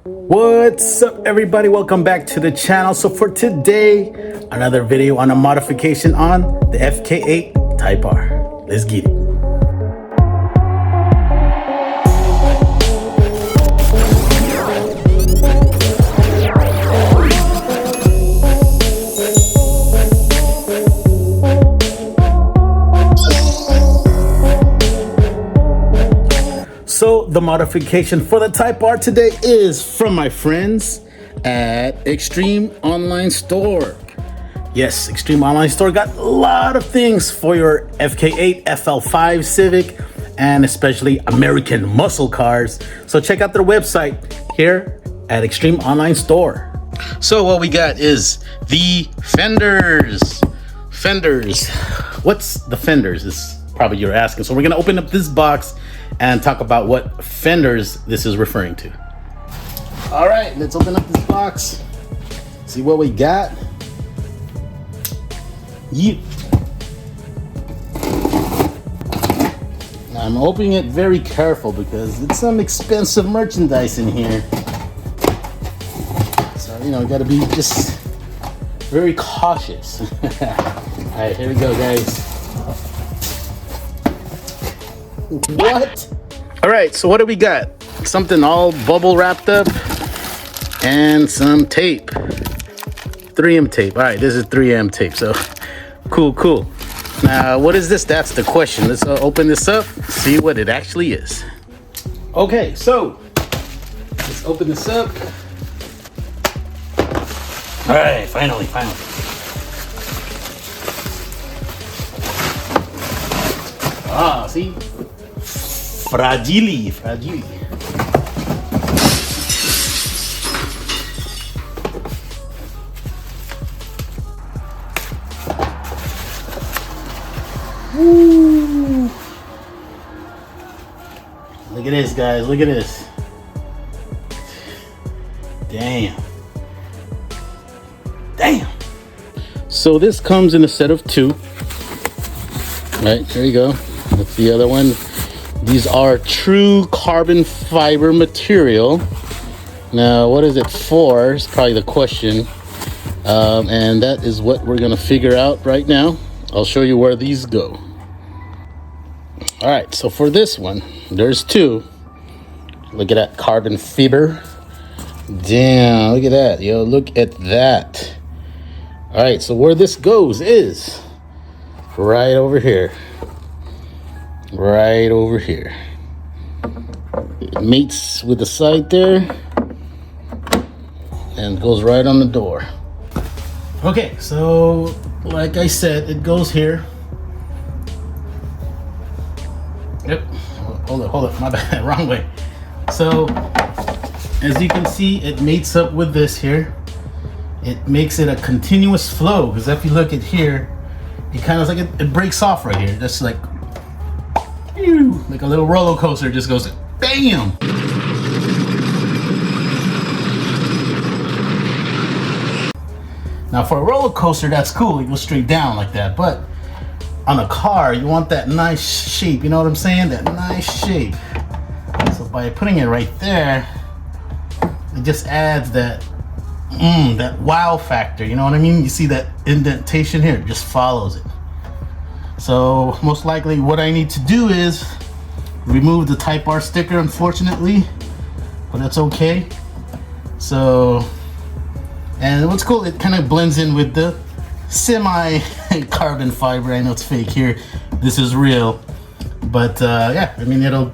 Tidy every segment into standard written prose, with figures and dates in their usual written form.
What's up, everybody? Welcome back to the channel. So for today, another video on a modification on the FK8 Type R. Let's get it. So the modification for the Type R today is from my friends at Extreme Online Store. Yes, Extreme Online Store got a lot of things for your FK8, FL5 Civic, and especially American muscle cars. So check out their website here at Extreme Online Store. So what we got is the Fenders. Fenders. What's the Fenders is probably you're asking. So we're gonna open up this box and talk about what fenders this is referring to. All right, let's open up this box, see what we got. Now I'm opening it very careful because it's some expensive merchandise in here. So, you know, gotta be just very cautious. All right, here we go, guys. What? All right, so what do we got? Something all bubble wrapped up and some tape. 3M tape. All right, this is 3M tape, so cool. Now, what is this? That's the question. Let's open this up, see what it actually is. Okay, so let's open this up. All right, finally. Ah, see? Fragili. Woo. Look at this, guys. Look at this. Damn. So this comes in a set of two. Right, there you go. That's the other one. These are true carbon fiber material. Now, what is it for? Is probably the question. And that is what we're gonna figure out right now. I'll show you where these go. All right, so for this one, there's two. Look at that carbon fiber. Damn, look at that, yo, look at that. All right, so where this goes is right over here. Right over here. It mates with the side there and goes right on the door. Okay, so like I said, it goes here. Yep. Hold up, my bad, wrong way. So as you can see, it mates up with this here. It makes it a continuous flow, because if you look at here, it kind of like it breaks off right here. That's like a little roller coaster, just goes bam. Now for a roller coaster, that's cool, it goes straight down like that, but on a car you want that nice shape, you know what I'm saying, that nice shape. So by putting it right there, it just adds that that wow factor, you know what I mean. You see that indentation here, it just follows it. So most likely what I need to do is remove the Type R sticker, unfortunately, but that's okay. So, and what's cool, it kind of blends in with the semi carbon fiber. I know it's fake here, this is real, but yeah, I mean, it'll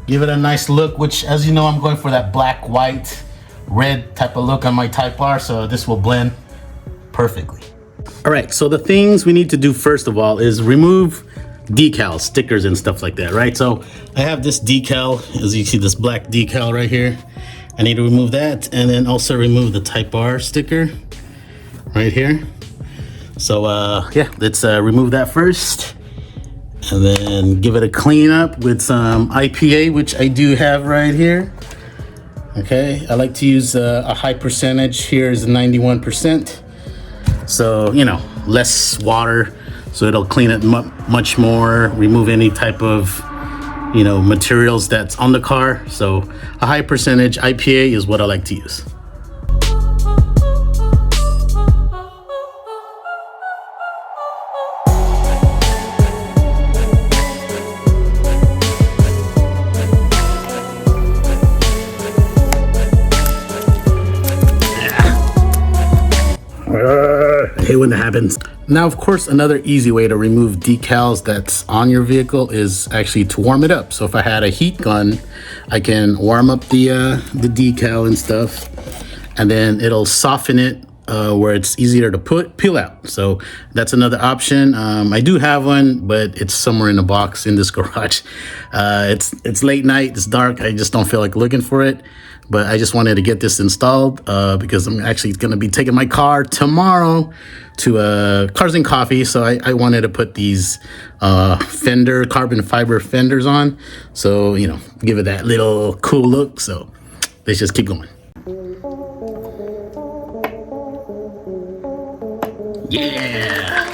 give it a nice look, which, as you know, I'm going for that black, white, red type of look on my Type R, so this will blend perfectly. All right, so the things we need to do first of all is remove decals, stickers and stuff like that, right? So I have this decal, as you see, this black decal right here. I need to remove that, and then also remove the Type R sticker right here. So yeah, let's remove that first, and then give it a clean up with some IPA, which I do have right here. Okay, I like to use a high percentage. Here is 91%. So, you know, less water, so it'll clean it much more, remove any type of you know, materials that's on the car. So a high percentage IPA is what I like to use. I hate when that happens. Now, of course, another easy way to remove decals that's on your vehicle is actually to warm it up. So if I had a heat gun, I can warm up the decal and stuff, and then it'll soften it where it's easier to peel out. So that's another option. I do have one, but it's somewhere in the box in this garage. It's late night, it's dark. I just don't feel like looking for it. But I just wanted to get this installed because I'm actually going to be taking my car tomorrow to Cars and Coffee. So I wanted to put these fender carbon fiber fenders on. So, you know, give it that little cool look. So let's just keep going. Yeah.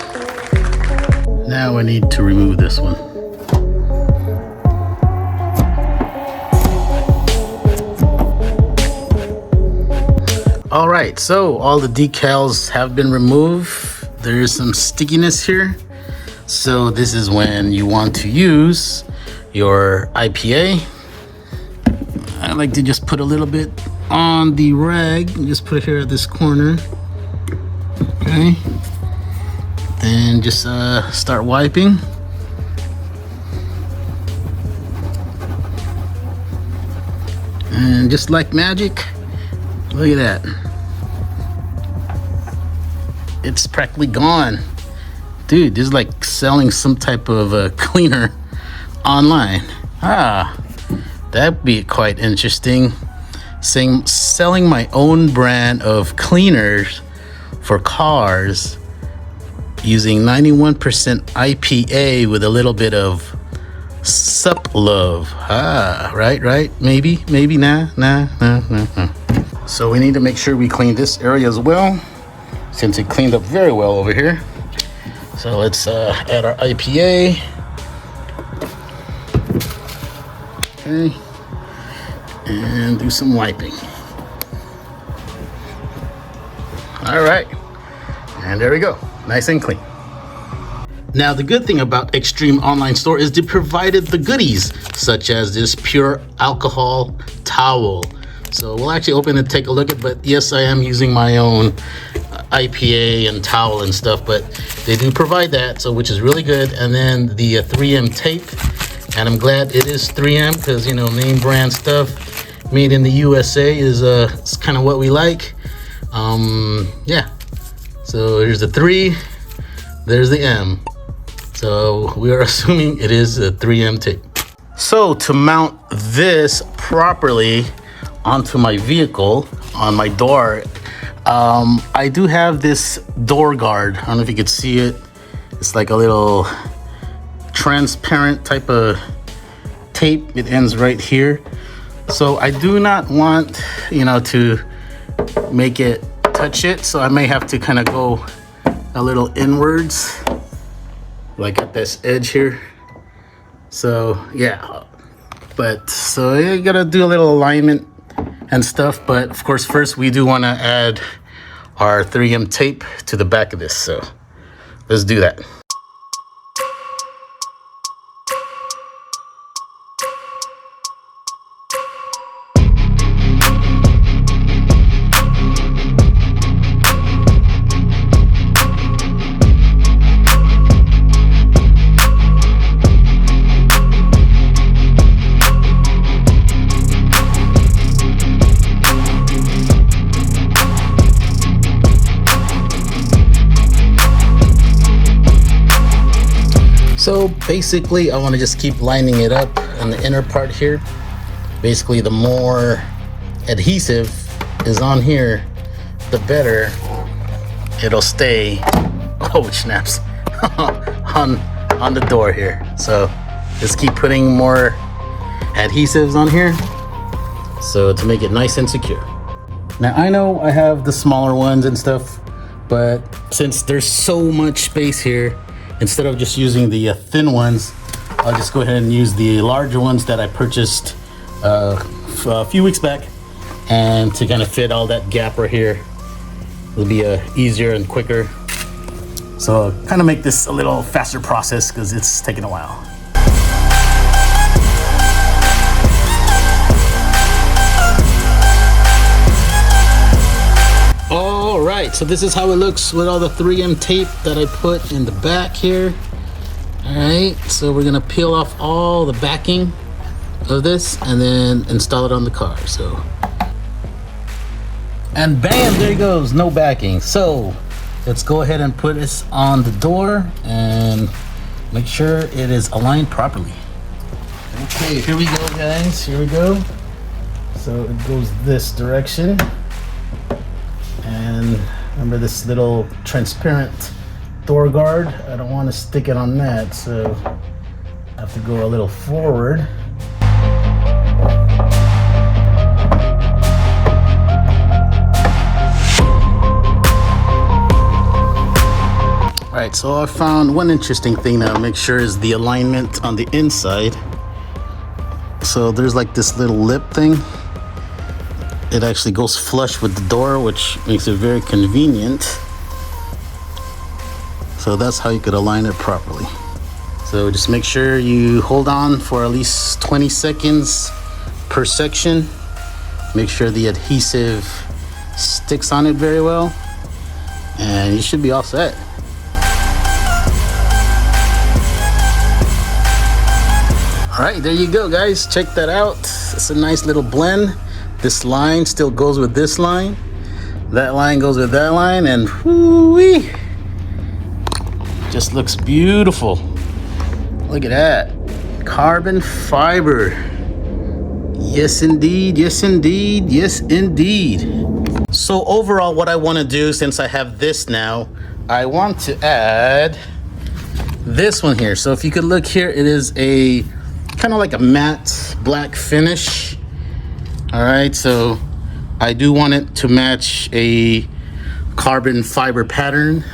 Now I need to remove this one. All right, so all the decals have been removed. There is some stickiness here. So this is when you want to use your IPA. I like to just put a little bit on the rag and just put it here at this corner. Okay. Then just start wiping. And just like magic, look at that. It's practically gone. Dude, this is like selling some type of cleaner online. That'd be quite interesting. Selling my own brand of cleaners for cars using 91% IPA with a little bit of sup love. Right? Maybe, nah. So we need to make sure we clean this area as well, since it cleaned up very well over here. So let's add our IPA. Okay. And do some wiping. All right. And there we go. Nice and clean. Now, the good thing about Extreme Online Store is they provided the goodies, such as this pure alcohol towel. So we'll actually open it and take a look at, but yes, I am using my own IPA and towel and stuff, but they do provide that, so which is really good. And then the 3M tape, and I'm glad it is 3M because, you know, name brand stuff made in the USA is kind of what we like. Yeah. So here's the 3, there's the M. So we are assuming it is a 3M tape. So to mount this properly onto my vehicle, on my door, I do have this door guard. I don't know if you could see it. It's like a little transparent type of tape. It ends right here. So I do not want, you know, to make it touch it. So I may have to kind of go a little inwards, like at this edge here. So yeah, but so you gotta do a little alignment and stuff. But of course, first we do want to add our 3M tape to the back of this. So let's do that. So basically, I want to just keep lining it up in the inner part here. Basically, the more adhesive is on here, the better it'll stay. Oh, it snaps on the door here. So just keep putting more adhesives on here, so to make it nice and secure. Now I know I have the smaller ones and stuff, but since there's so much space here, instead of just using the thin ones, I'll just go ahead and use the larger ones that I purchased a few weeks back, and to kind of fit all that gap right here, it'll be easier and quicker. So kind of make this a little faster process because it's taking a while. All right, so this is how it looks with all the 3M tape that I put in the back here. All right, so we're gonna peel off all the backing of this and then install it on the car. So, and bam, there it goes, no backing. So let's go ahead and put this on the door and make sure it is aligned properly. Okay, here we go, guys, here we go. So it goes this direction. And remember this little transparent door guard, I don't want to stick it on that, so I have to go a little forward. All right, so I found one interesting thing to make sure is the alignment on the inside. So there's like this little lip thing. It actually goes flush with the door, which makes it very convenient. So that's how you could align it properly. So just make sure you hold on for at least 20 seconds per section. Make sure the adhesive sticks on it very well, and you should be all set. All right, there you go, guys. Check that out. It's a nice little blend. This line still goes with this line. That line goes with that line, and whoo-wee. Just looks beautiful. Look at that. Carbon fiber. Yes, indeed. Yes, indeed. Yes, indeed. So overall, what I want to do, since I have this now, I want to add this one here. So if you could look here, it is a kind of like a matte black finish. All right, so I do want it to match a carbon fiber pattern,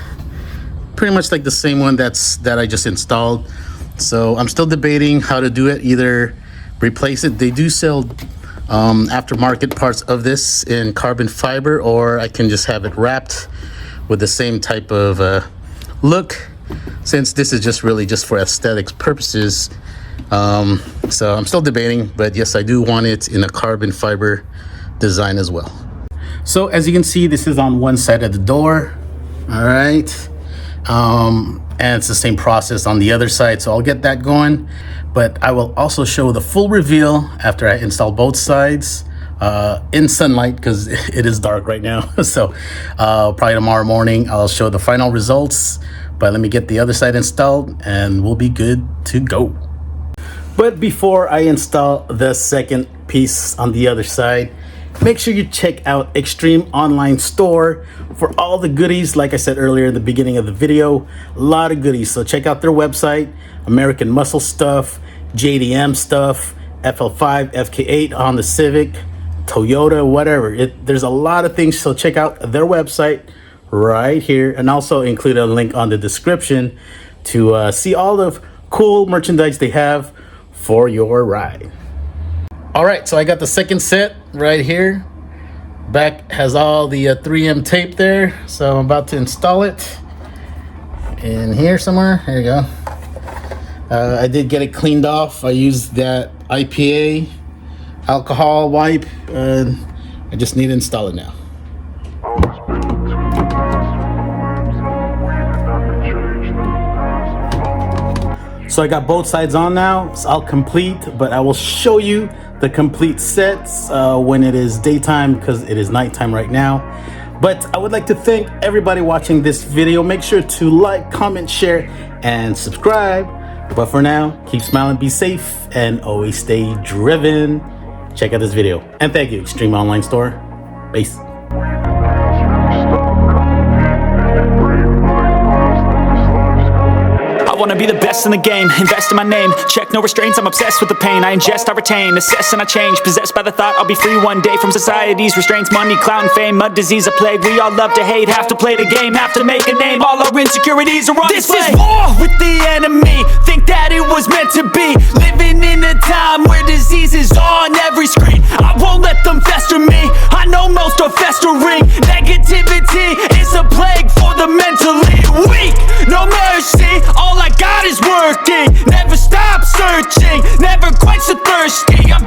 pretty much like the same one that I just installed. So I'm still debating how to do it. Either replace it, they do sell aftermarket parts of this in carbon fiber, or I can just have it wrapped with the same type of look, since this is just really just for aesthetics purposes. So I'm still debating, but yes, I do want it in a carbon fiber design as well. So as you can see, this is on one side of the door. All right. And it's the same process on the other side. So I'll get that going, but I will also show the full reveal after I install both sides in sunlight, because it is dark right now. So probably tomorrow morning, I'll show the final results, but let me get the other side installed and we'll be good to go. But before I install the second piece on the other side, make sure you check out Extreme Online Store for all the goodies. Like I said earlier in the beginning of the video, a lot of goodies. So check out their website, American Muscle stuff, JDM stuff, FL5, FK8 on the Civic, Toyota, whatever. There's a lot of things. So check out their website right here, and also include a link on the description to see all the cool merchandise they have for your ride. All right, so I got the second set right here. Back has all the 3M tape there, so I'm about to install it in here somewhere. There you go. I did get it cleaned off. I used that IPA alcohol wipe. I just need to install it now. So I got both sides on now. It's all complete, but I will show you the complete sets when it is daytime, because it is nighttime right now. But I would like to thank everybody watching this video. Make sure to like, comment, share, and subscribe. But for now, keep smiling, be safe, and always stay driven. Check out this video. And thank you, Extreme Online Store. Peace. wanna be the best in the game, invest in my name, check no restraints, I'm obsessed with the pain. I ingest, I retain, assess and I change, possessed by the thought I'll be free one day from society's restraints. Money, clout and fame, mud, disease, a plague. We all love to hate, have to play the game, have to make a name. All our insecurities are on display. This is war with the enemy, think that it was meant to be. Living in a time where disease is on every screen. I won't let them fester me, I know most are festering. Negativity is a plague for the mentally weak. No mercy, all I got is working. Never stop searching, never quench the thirsty. I'm